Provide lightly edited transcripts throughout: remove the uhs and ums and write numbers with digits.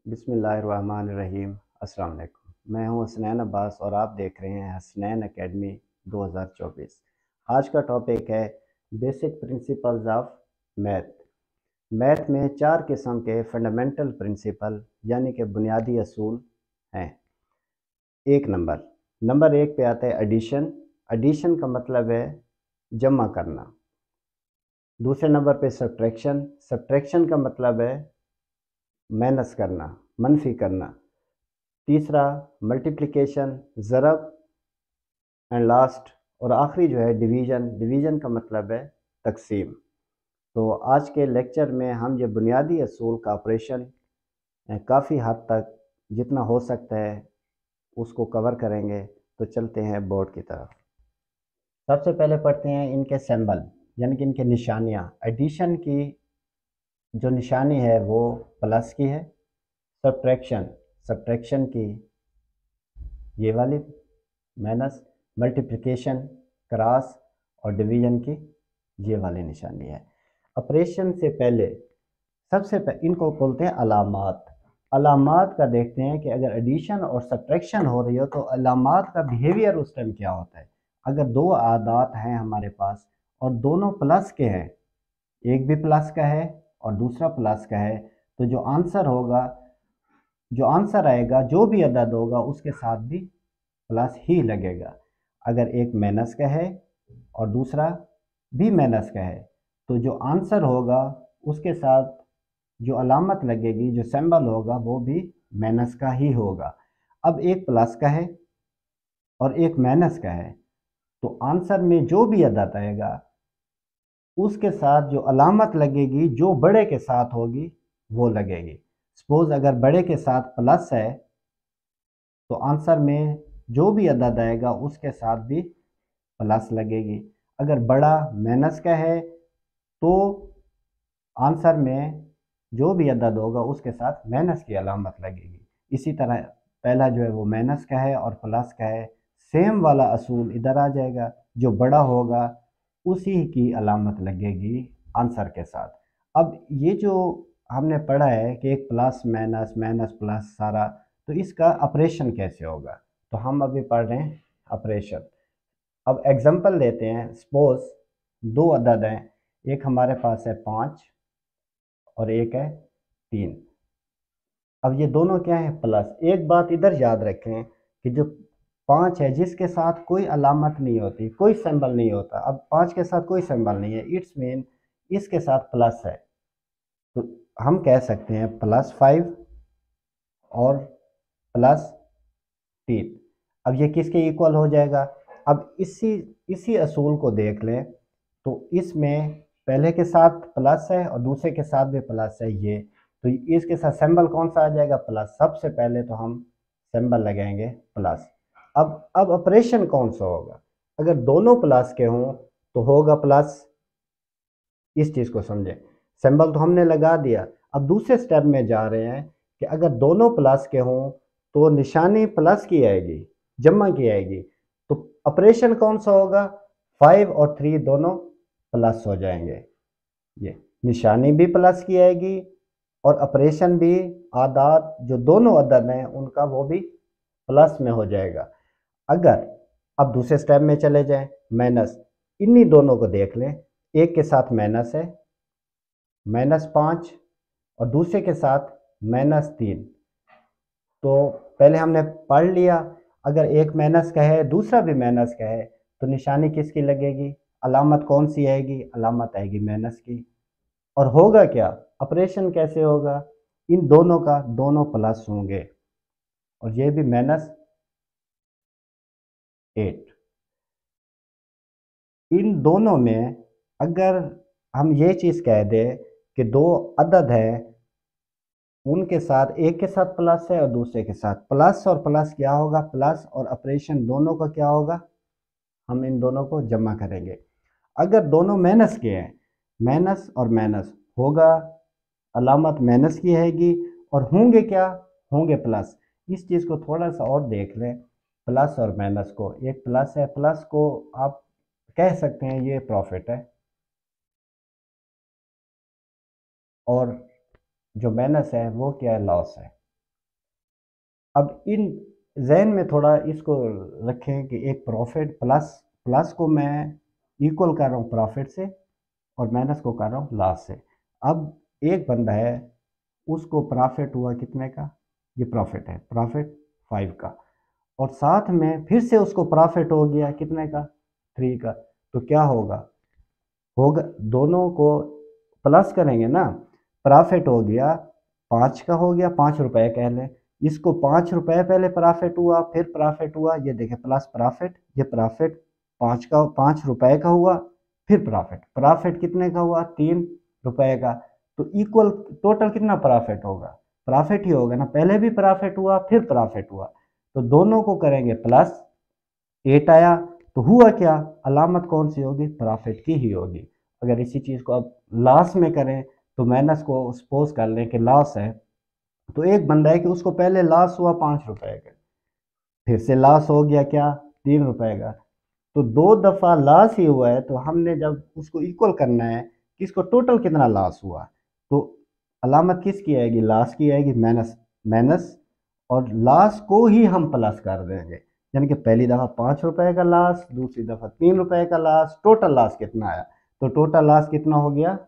बिस्मिल्लाहिर्रहमानिर्रहीम। अस्सलाम वालेकुम। मैं हूं हसनैन अब्बास और आप देख रहे हैं हसनैन एकेडमी 2024। आज का टॉपिक है basic principles of math. Math में 4 किस्म के फंडामेंटल प्रिंसिपल यानी कि बुनियादी असूल हैं। नंबर एक पे आता है एडिशन। एडिशन का मतलब है जमा करना। दूसरे नंबर पे सब्ट्रैक्शन। सब्ट्रैक्शन का मतलब है माइनस करना, मनफी करना। तीसरा मल्टीप्लिकेशन, ज़रब। एंड लास्ट और आखिरी जो है डिवीज़न। डिवीज़न का मतलब है तकसीम। तो आज के लेक्चर में हम ये बुनियादी असूल का ऑपरेशन काफ़ी हद तक जितना हो सकता है उसको कवर करेंगे। तो चलते हैं बोर्ड की तरफ। सबसे पहले पढ़ते हैं इनके सिंबल यानी कि इनके निशानियाँ। एडिशन की जो निशानी है वो प्लस की है। सब्ट्रैक्शन, सब्ट्रैक्शन की ये वाली माइनस। मल्टीप्लिकेशन क्रॉस और डिवीजन की ये वाली निशानी है। ऑपरेशन से पहले सबसे पहले इनको बोलते हैं अलामात। अलामात का देखते हैं कि अगर एडिशन और सब्ट्रैक्शन हो रही हो तो अलामात का बिहेवियर उस टाइम क्या होता है। अगर दो आदात हैं हमारे पास और दोनों प्लस के हैं, एक भी प्लस का है और दूसरा प्लस का है, तो जो आंसर आएगा जो भी अदद होगा उसके साथ भी प्लस ही लगेगा। अगर एक माइनस का है और दूसरा भी माइनस का है तो जो आंसर होगा उसके साथ जो अलामत लगेगी, जो सिंबल होगा वो भी माइनस का ही होगा। अब एक प्लस का है और एक माइनस का है तो आंसर में जो भी अदद आएगा उसके साथ जो अलामत लगेगी जो बड़े के साथ होगी वो लगेगी। सपोज अगर बड़े के साथ प्लस है तो आंसर में जो भी अदद आएगा उसके साथ भी प्लस लगेगी। अगर बड़ा माइनस का है तो आंसर में जो भी अदद होगा उसके साथ माइनस की अलामत लगेगी। इसी तरह पहला जो है वो माइनस का है और प्लस का है, सेम वाला असूल इधर आ जाएगा। जो बड़ा होगा उसी की अलामत लगेगी आंसर के साथ। अब ये जो हमने पढ़ा है कि एक प्लस माइनस माइनस प्लस सारा, तो इसका ऑपरेशन कैसे होगा तो हम अभी पढ़ रहे हैं ऑपरेशन। अब एग्जांपल लेते हैं। सपोज दो अदद हैं, एक हमारे पास है 5 और एक है 3। अब ये दोनों क्या है प्लस। एक बात इधर याद रखें कि जो 5 है जिसके साथ कोई अलामत नहीं होती, कोई सिंबल नहीं होता। अब 5 के साथ कोई सिंबल नहीं है, इट्स मीन इसके साथ प्लस है, तो हम कह सकते हैं +5 और +3। अब ये किसके इक्वल हो जाएगा। अब इसी असूल को देख लें तो इसमें पहले के साथ प्लस है और दूसरे के साथ भी प्लस है, ये तो इसके साथ सिंबल कौन सा आ जाएगा प्लस। सबसे पहले तो हम सिंबल लगाएंगे प्लस। अब ऑपरेशन कौन सा होगा। अगर दोनों प्लस के हों तो होगा प्लस। इस चीज़ को समझें, सिंबल तो हमने लगा दिया। अब दूसरे स्टेप में जा रहे हैं कि अगर दोनों प्लस के हों तो निशानी प्लस की आएगी, जमा की आएगी, तो ऑपरेशन कौन सा होगा। 5 और 3 दोनों प्लस हो जाएंगे, ये निशानी भी प्लस की आएगी और ऑपरेशन भी आदात जो दोनों अदद हैं उनका वो भी प्लस में हो जाएगा। अगर अब दूसरे स्टेप में चले जाएं, माइनस, इन्हीं दोनों को देख लें। एक के साथ माइनस है -5 और दूसरे के साथ -3, तो पहले हमने पढ़ लिया अगर एक माइनस का है दूसरा भी माइनस का है तो निशानी किसकी लगेगी, अलामत कौन सी आएगी, अलामत आएगी माइनस की। और होगा क्या, ऑपरेशन कैसे होगा, इन दोनों का दोनों प्लस होंगे और ये भी -8। इन दोनों में अगर हम ये चीज़ कह दें कि दो अदद है उनके साथ एक के साथ प्लस है और दूसरे के साथ प्लस, और प्लस क्या होगा प्लस, और ऑपरेशन दोनों का क्या होगा, हम इन दोनों को जमा करेंगे। अगर दोनों माइनस के हैं, माइनस और माइनस होगा, अलामत माइनस की आएगी और होंगे क्या, होंगे प्लस। इस चीज़ को थोड़ा सा और देख लें, प्लस और माइनस को, एक प्लस है, प्लस को आप कह सकते हैं ये प्रॉफिट है और जो माइनस है वो क्या है लॉस है। अब इन जहन में थोड़ा इसको रखें कि एक प्रॉफिट प्लस को मैं इक्वल कर रहा हूँ प्रॉफिट से और माइनस को कर रहा हूँ लॉस से। अब एक बंदा है, उसको प्रॉफिट हुआ कितने का, ये प्रॉफिट है, प्रॉफिट 5 का, और साथ में फिर से उसको प्रॉफिट हो गया कितने का, 3 का। तो क्या होगा दोनों को प्लस करेंगे ना, प्रॉफिट हो गया 5 का, हो गया 5 रुपए कह लें, इसको 5 रुपए पहले प्रॉफिट हुआ, फिर प्रॉफिट हुआ, ये देखें प्लस प्रॉफिट, ये प्रॉफिट 5 रुपए का हुआ, फिर प्रॉफिट कितने का हुआ, 3 रुपए का। तो इक्वल टोटल कितना प्रॉफिट होगा, प्रॉफिट ही होगा ना, पहले भी प्रॉफिट हुआ फिर प्रॉफिट हुआ, तो दोनों को करेंगे प्लस, 8 आया। तो हुआ क्या, अलामत कौन सी होगी, प्रॉफिट की ही होगी। अगर इसी चीज़ को अब लॉस में करें तो माइनस को सपोज कर लें कि लॉस है, तो एक बंदा है कि उसको पहले लॉस हुआ 5 रुपए का, फिर से लॉस हो गया क्या, 3 रुपए का, तो 2 दफ़ा लॉस ही हुआ है। तो हमने जब उसको इक्वल करना है कि इसको टोटल कितना लॉस हुआ, तो अलामत किसकी आएगी, लॉस की आएगी, माइनस माइनस, और लॉस को ही हम प्लस कर देंगे। यानी कि पहली दफ़ा 5 रुपए का लॉस, दूसरी दफ़ा 3 रुपए का लॉस, टोटल लॉस कितना आया, तो टोटल लॉस कितना हो गया,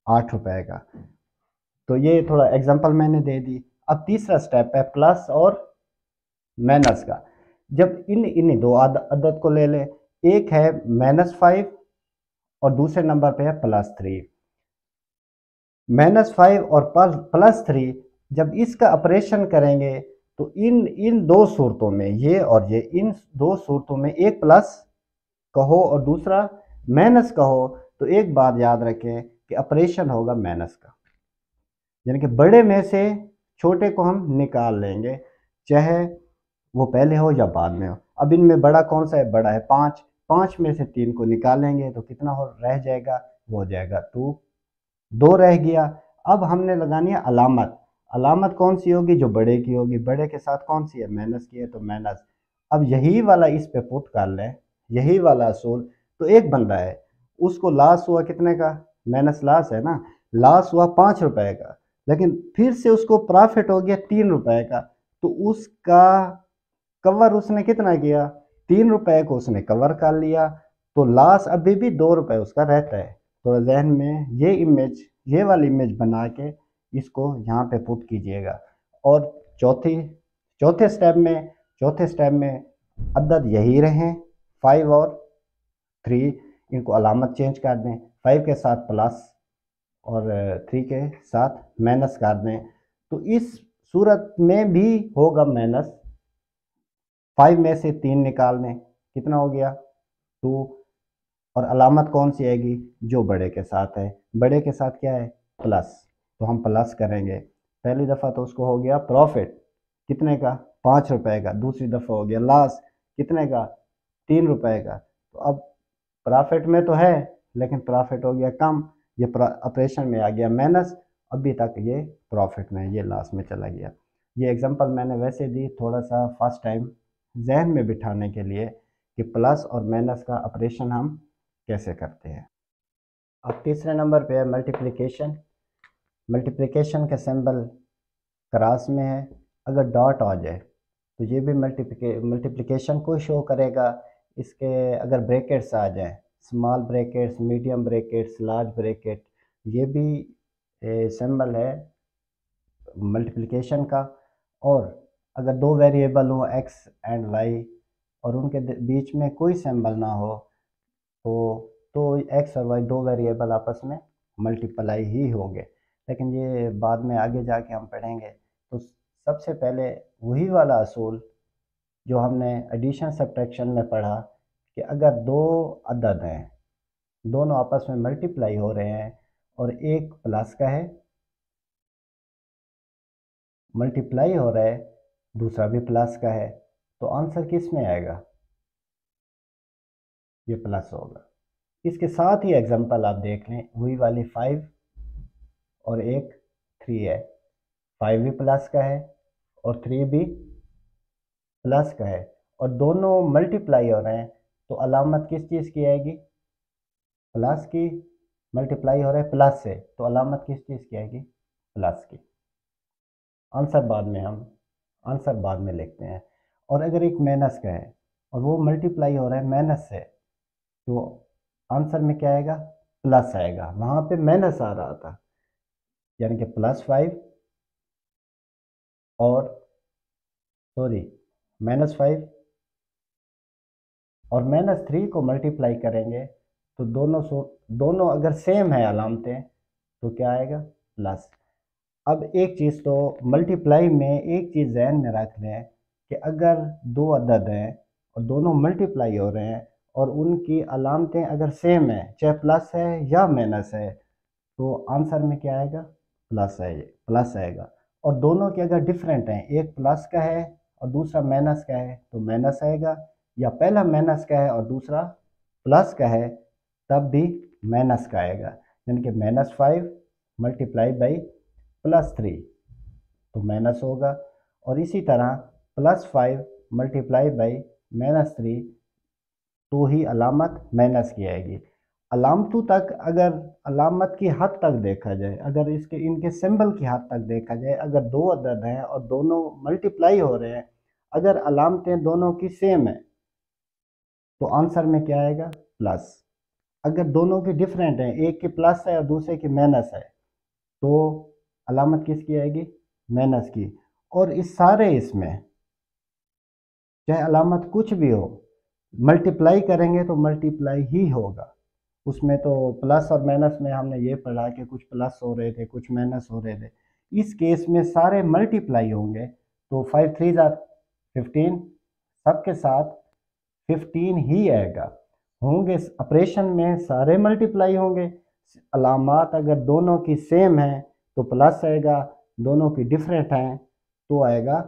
8 रुपए का। तो ये थोड़ा एग्जांपल मैंने दे दी। अब तीसरा स्टेप है प्लस और माइनस का। जब इन दो अदद को ले लें, एक है -5 और दूसरे नंबर पे है +3। -5 और +3 जब इसका ऑपरेशन करेंगे तो इन इन दो सूरतों में, ये और ये, इन दो सूरतों में एक प्लस कहो और दूसरा माइनस कहो, तो एक बात याद रखें कि ऑपरेशन होगा माइनस का, यानी कि बड़े में से छोटे को हम निकाल लेंगे, चाहे वो पहले हो या बाद में हो। अब इनमें बड़ा कौन सा है, बड़ा है 5, 5 में से 3 को निकालेंगे तो कितना हो रह जाएगा, वो हो जाएगा 2, 2 रह गया। अब हमने लगानी है अलामत, अलामत कौन सी होगी, जो बड़े की होगी, बड़े के साथ कौन सी है, माइनस की है, तो माइनस। अब यही वाला इस पे पुट कर लें, यही वाला असूल। तो एक बंदा है, उसको लॉस हुआ कितने का, माइनस लॉस है ना, लॉस हुआ 5 रुपए का, लेकिन फिर से उसको प्रॉफिट हो गया 3 रुपए का, तो उसका कवर उसने कितना किया, 3 रुपए को उसने कवर कर लिया, तो लॉस अभी भी 2 रुपए उसका रहता है। तो जहन में ये इमेज, ये वाली इमेज बना के इसको यहाँ पे पुट कीजिएगा। और चौथी चौथे स्टेप में अदद यही रहें, 5 और 3, इनको अलामत चेंज कर दें, 5 के साथ प्लस और 3 के साथ माइनस कर दें। तो इस सूरत में भी होगा माइनस, 5 में से 3 निकाल दें, कितना हो गया, 2, और अलामत कौन सी आएगी, जो बड़े के साथ है, बड़े के साथ क्या है, प्लस, तो हम प्लस करेंगे। पहली दफ़ा तो उसको हो गया प्रॉफिट कितने का, 5 रुपए का, दूसरी दफ़ा हो गया लॉस कितने का, 3 रुपए का। तो अब प्रॉफिट में तो है लेकिन प्रॉफिट हो गया कम, ये ऑपरेशन में आ गया माइनस, अभी तक ये प्रॉफिट में, ये लॉस में चला गया। ये एग्जांपल मैंने वैसे दी थोड़ा सा फर्स्ट टाइम जहन में बिठाने के लिए कि प्लस और माइनस का ऑपरेशन हम कैसे करते हैं। अब तीसरे नंबर पे है मल्टीप्लिकेशन। मल्टीप्लिकेशन का सिंबल क्रॉस में है, अगर डॉट आ जाए तो ये भी मल्टीप्लिकेशन को शो करेगा। इसके अगर ब्रैकेट्स आ जाए, small brackets, medium brackets, large bracket, ये भी सिंबल है मल्टीप्लिकेशन का। और अगर दो वेरिएबल हो एक्स एंड वाई और उनके बीच में कोई सिंबल ना हो तो एक्स और वाई दो वेरिएबल आपस में मल्टीप्लाई ही होंगे, लेकिन ये बाद में आगे जाके हम पढ़ेंगे। तो सबसे पहले वही वाला असूल जो हमने एडिशन सब्ट्रैक्शन में पढ़ा कि अगर दो अदद हैं, दोनों आपस में मल्टीप्लाई हो रहे हैं और एक प्लस का है, मल्टीप्लाई हो रहा है, दूसरा भी प्लस का है, तो आंसर किस में आएगा, ये प्लस होगा। इसके साथ ही एग्जांपल आप देख लें, वही वाली 5 और एक 3 है, 5 भी प्लस का है और 3 भी प्लस का है, और दोनों मल्टीप्लाई हो रहे हैं, तो अलामत किस चीज़ की आएगी, प्लस की। मल्टीप्लाई हो रहा है प्लस से, तो अलामत किस चीज़ की आएगी, प्लस की। आंसर बाद में हम आंसर बाद में लिखते हैं। और अगर एक माइनस का है और वो मल्टीप्लाई हो रहा है माइनस से, तो आंसर में क्या आएगा, प्लस आएगा। वहाँ पे माइनस आ रहा था, यानी कि +5 और सॉरी -5 और -3 को मल्टीप्लाई करेंगे तो दोनों अगर सेम है अलामतें तो क्या आएगा, प्लस। अब एक चीज़ तो मल्टीप्लाई में एक चीज़ ज़हन में रख लें कि अगर दो अदद हैं और दोनों मल्टीप्लाई हो रहे हैं और उनकी अलामतें अगर सेम है, चाहे प्लस है या माइनस है, तो आंसर में क्या आएगा, प्लस आएगा। और दोनों के अगर डिफरेंट हैं, एक प्लस का है और दूसरा माइनस का है, तो माइनस आएगा, या पहला माइनस का है और दूसरा प्लस का है तब भी माइनस का आएगा। यानी कि -5 मल्टीप्लाई बाई +3 तो माइनस होगा। और इसी तरह +5 मल्टीप्लाई बाई -3 तो ही अलामत माइनस की आएगी। अलामतों तक अगर अलामत की हद तक देखा जाए, अगर इसके इनके सिंबल की हद तक देखा जाए, अगर दो अदद हैं और दोनों मल्टीप्लाई हो रहे हैं, अगर अलामतें दोनों की सेम है तो आंसर में क्या आएगा, प्लस। अगर दोनों की डिफरेंट है, एक की प्लस है और दूसरे की माइनस है, तो अलामत किसकी आएगी, माइनस की। और इस सारे इसमें चाहे अलामत कुछ भी हो, मल्टीप्लाई करेंगे तो मल्टीप्लाई ही होगा। उसमें तो प्लस और माइनस में हमने ये पढ़ा कि कुछ प्लस हो रहे थे, कुछ माइनस हो रहे थे। इस केस में सारे मल्टीप्लाई होंगे, तो 5 3 15 सबके साथ 15 ही आएगा। होंगे ऑपरेशन में सारे मल्टीप्लाई होंगे। अलामात अगर दोनों की सेम है तो प्लस आएगा, दोनों की डिफरेंट हैं तो आएगा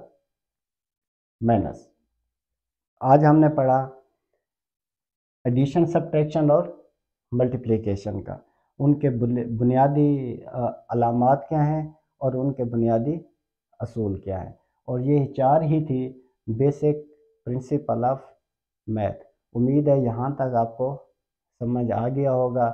माइनस। आज हमने पढ़ा एडिशन, सब्ट्रैक्शन और मल्टीप्लिकेशन का। उनके बुनियादी अलामात क्या हैं और उनके बुनियादी असूल क्या हैं। और ये चार ही थी बेसिक प्रिंसिपल ऑफ मैथ। उम्मीद है यहाँ तक आपको समझ आ गया होगा।